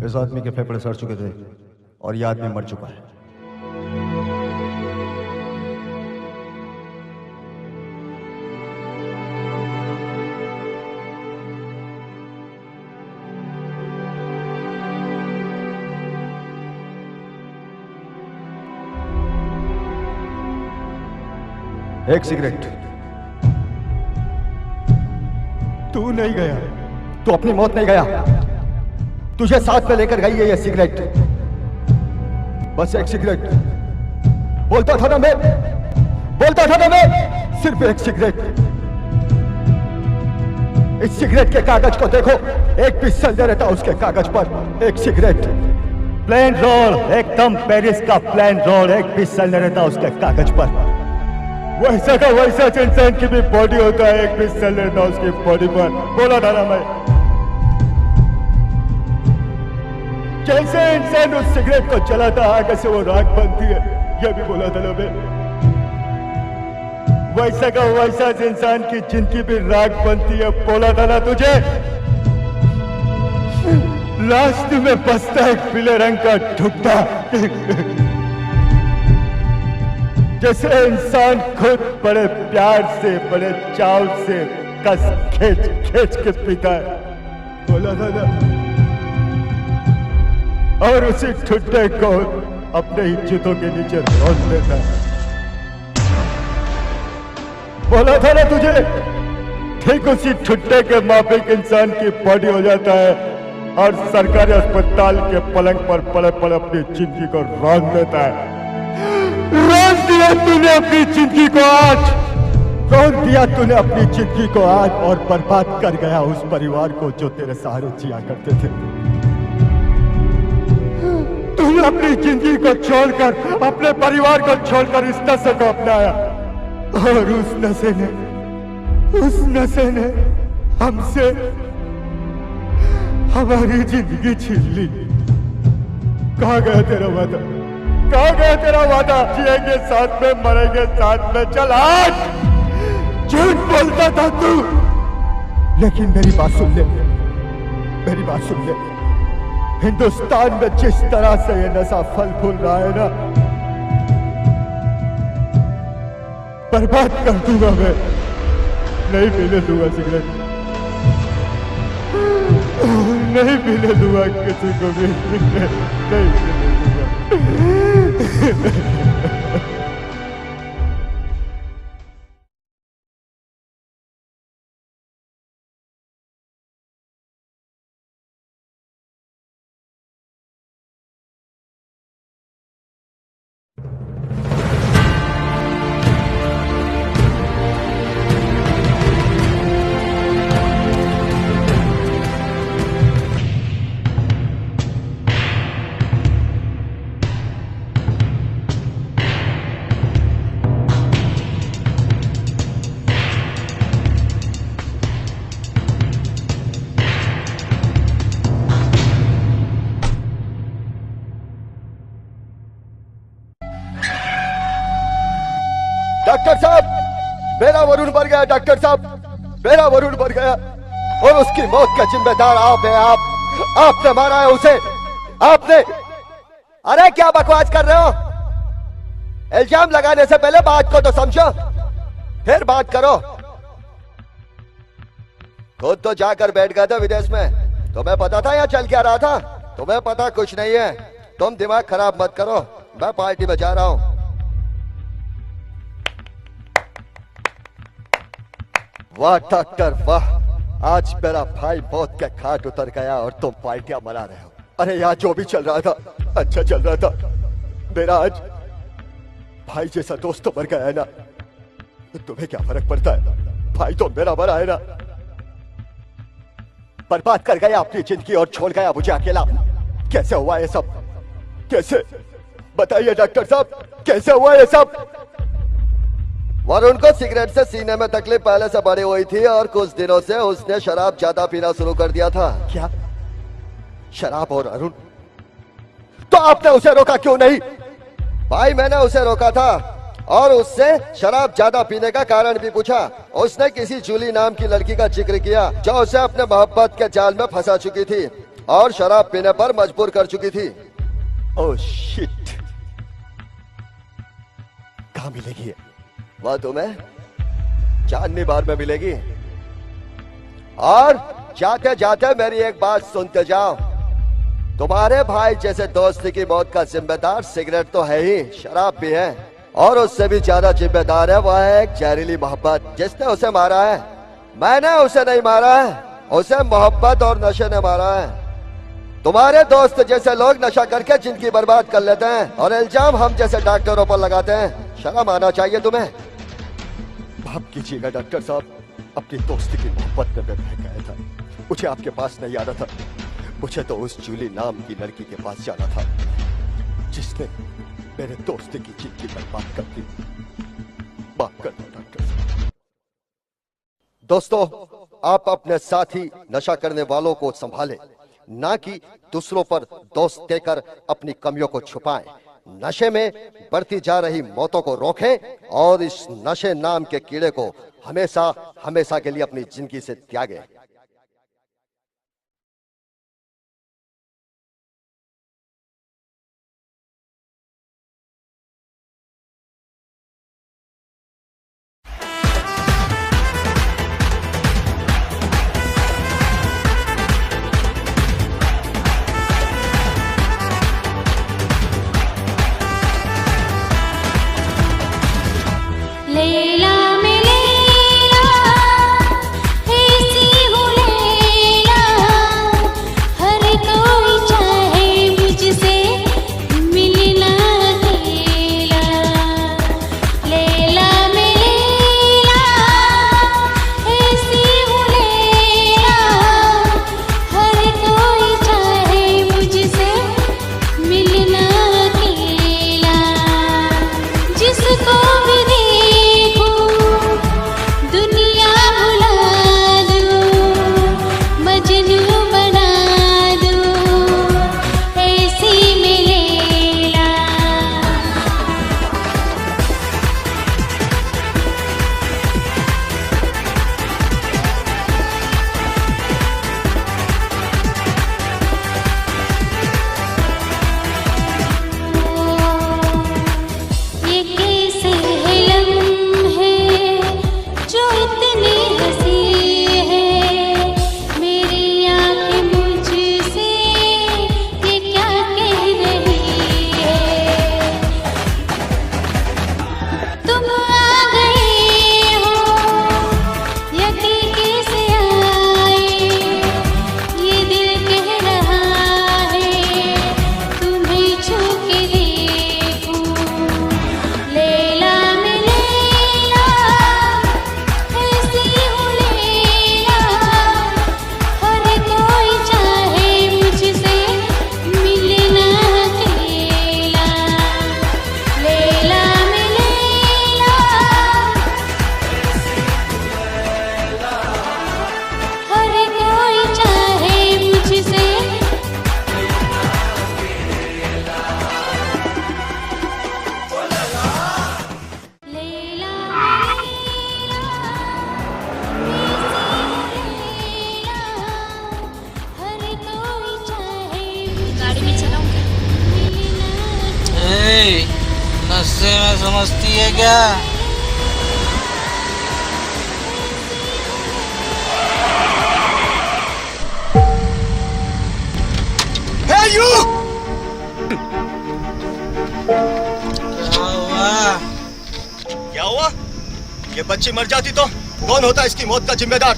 इस आदमी के फेफड़े सड़ चुके थे और यह आदमी मर चुका है। एक सिगरेट। तू नहीं गया, तू अपनी मौत नहीं गया, तुझे साथ में लेकर गई है ये सिगरेट। बस एक सिगरेट। बोलता था ना मैं, सिर्फ एक सिगरेट। इस सिगरेट के कागज को देखो, एक पिस्टल दे रहता उसके कागज पर। एक सिगरेट, प्लेन रोल, एकदम पेरिस का प्लेन रोल, एक पिस्टल दे रहता उसके कागज पर। वैसा का वैसा इंसान की भी बॉडी होता है, एक पिस्टल रहता उसकी बॉडी पर। बोला था ना मैं, कैसे इंसान उस सिगरेट को जलाता है, कैसे वो राख बनती है, यह भी बोला था ना मैं। वैसा का वैसा इंसान की जिंदगी भी राख बनती है, बोला था ना तुझे। लास्ट में बसता है पीले रंग का ठुकता, जैसे इंसान खुद बड़े प्यार से, बड़े चाव से कस खींच के पीता है, बोला था ना। और उसी ठुड्डे को अपने ही जूतों के नीचे रौंद देता है, बोला था ना तुझे। ठीक उसी ठुड्डे के माफिक इंसान की बॉडी हो जाता है और सरकारी अस्पताल के पलंग पर पड़े पड़े अपनी जिंदगी को रौंद देता है। रौंद दिया तूने अपनी जिंदगी को आज, रौंद दिया तूने अपनी जिंदगी को आज, और बर्बाद कर गया उस परिवार को जो तेरे सहारे जिया करते थे। तूने अपनी जिंदगी को छोड़कर, अपने परिवार को छोड़कर इस नशे को अपनाया, और उस नशे ने हमसे हमारी जिंदगी छीन ली। कहाँ गया तेरा वादा, कहाँ गया तेरा वादा? जिएंगे साथ में, मरेंगे साथ में, चल आज। झूठ बोलता था तू, लेकिन मेरी बात सुन ले, मेरी बात सुन ले। हिंदुस्तान में जिस तरह से ये नशा फल फूल रहा है ना, बर्बाद कर दूंगा मैं। नहीं पीने दूंगा सिगरेट, नहीं पीने दूंगा किसी को भी, नहीं पीने दूंगा। डॉक्टर साहब, मेरा वरुण मर गया। डॉक्टर साहब, मेरा वरुण मर गया, और उसकी मौत का जिम्मेदार आप हैं। आपने मारा है उसे, आपने। अरे क्या बकवास कर रहे हो? इल्जाम लगाने से पहले बात को तो समझो, फिर बात करो। खुद तो जाकर बैठ गए थे विदेश में, तुम्हें पता था यहाँ चल क्या रहा था? तुम्हें पता कुछ नहीं है। तुम दिमाग खराब मत करो, मैं पार्टी में जा रहा हूं। वाह डॉक्टर वाह, आज मेरा भाई मौत के घाट उतर गया और तुम पार्टियां मना रहे हो। अरे यार, जो भी चल रहा था अच्छा चल रहा था। मेरा आज भाई जैसा दोस्त तो मर गया है ना, तुम्हें क्या फर्क पड़ता है? भाई तो मेरा मरा है ना। बर्बाद कर गया अपनी जिंदगी और छोड़ गया मुझे अकेला। कैसे हुआ ये सब? कैसे? बताइए डॉक्टर साहब, कैसे हुआ ये सब? वरुण को सिगरेट से सीने में तकलीफ पहले से बढ़ी हुई थी और कुछ दिनों से उसने शराब ज्यादा पीना शुरू कर दिया था। क्या? शराब और अरुण? तो आपने उसे रोका क्यों नहीं? भाई मैंने उसे रोका था और उससे शराब ज्यादा पीने का कारण भी पूछा। उसने किसी जूली नाम की लड़की का जिक्र किया जो उसे अपने मोहब्बत के जाल में फंसा चुकी थी। और शराब पीने पर मजबूर कर चुकी थी। ओह शिट, कहां मिलेगी वह तुम्हें? चांदनी बार में मिलेगी। और जाते जाते मेरी एक बात सुनते जाओ, तुम्हारे भाई जैसे दोस्त की मौत का जिम्मेदार सिगरेट तो है ही, शराब भी है, और उससे भी ज्यादा जिम्मेदार है वह है एक जहरीली मोहब्बत जिसने उसे मारा है। मैंने उसे नहीं मारा है, उसे मोहब्बत और नशे ने मारा है। तुम्हारे दोस्त जैसे लोग नशा करके जिंदगी बर्बाद कर लेते हैं और इल्जाम हम जैसे डॉक्टरों पर लगाते हैं। शर्म आना चाहिए तुम्हें। माफ कीजिएगा डॉक्टर साहब, अपनी दोस्त की मोहब्बत में मैं बह गया था। मुझे आपके पास नहीं आना था, मुझे तो उस जूली नाम की लड़की के पास जाना था जिसने मेरे दोस्त की जिंदगी बर्बाद कर दी। माफ कर दो डॉक्टर साहब। दोस्तों, आप अपने साथी नशा करने वालों को संभालें, ना कि दूसरों पर दोष देकर अपनी कमियों को छुपाएं। नशे में बढ़ती जा रही मौतों को रोकें और इस नशे नाम के कीड़े को हमेशा हमेशा के लिए अपनी जिंदगी से त्यागें। लैला में लैला, ऐसी हूँ लैला, हर कोई चाहे मुझसे मिलना अकेला। लैला में लैला, ऐसी हूँ लैला, हर कोई चाहे मुझसे मिलना अकेला। जिसको भी दुनिया भुला दूं, मजनू बना दूं, ऐसी में लैला। ये कैसे लम्हे जो इतनी हंसी है, मेरी आँखें मुझसे ये क्या कह रही है। तुम आ गए हो यकीन कैसे आए, ये दिल कह रहा है तुम्हें छू के देखूं। लैला में लैला, ऐसी हूँ लैला, हर कोई चाहे मुझसे मिलना अकेला। लैला में लैला, हर कोई चाहे मुझसे लैला हर कोई चाहे गाड़ी में चलाऊंगी। नशे में समझती है क्या? Hey you! क्या हुआ? क्या हुआ? ये बच्ची मर जाती तो कौन होता इसकी मौत का जिम्मेदार?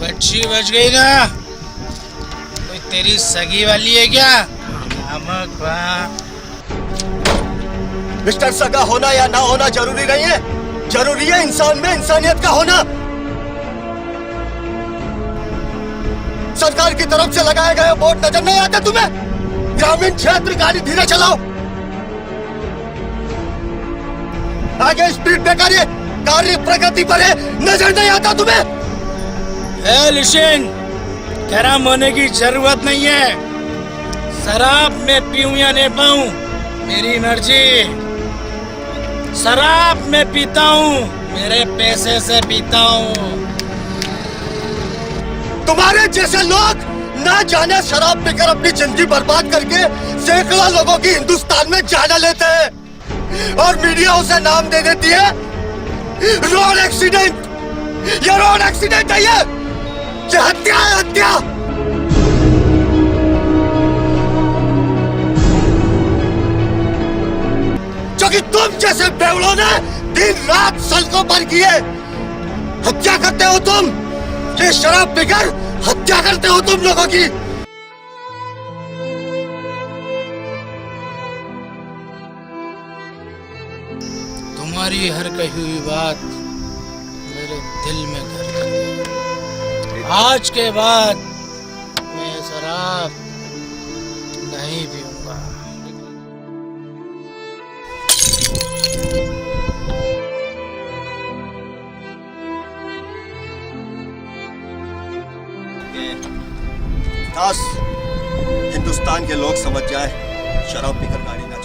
बच्ची बच गई ना? कोई तेरी सगी वाली है क्या? नमक मिस्टर, सगा होना या ना होना जरूरी नहीं है, जरूरी है इंसान में इंसानियत का होना। सरकार की तरफ से लगाए गए बोर्ड नजर नहीं आते तुम्हें? ग्रामीण क्षेत्र गाड़ी धीरे चलाओ, आगे स्पीड ब्रेकर है, कार्य प्रगति पर है, नजर नहीं आता तुम्हें? लिशन, गरम होने की जरूरत नहीं है। शराब में पीऊं या नहीं पाऊं मेरी मर्जी। शराब में पीता हूँ, मेरे पैसे से पीता हूँ। तुम्हारे जैसे लोग ना जाने शराब पीकर अपनी जिंदगी बर्बाद करके सैकड़ों लोगों की हिंदुस्तान में जान लेते हैं और मीडिया उसे नाम दे देती है रोड एक्सीडेंट। ये रोड एक्सीडेंट है, ये हत्या है, हत्या। जो कि तुम जैसे बेवड़ों ने दिन रात सड़कों पर किए हत्या करते हो तुम। ये शराब पीकर हत्या करते हो तुम लोगों की। तुम्हारी हर कही हुई बात मेरे दिल में घर कर गई। आज के बाद मैं शराब नहीं पीऊंगा। काश हिंदुस्तान के लोग समझ जाए शराब पीकर गाड़ी ना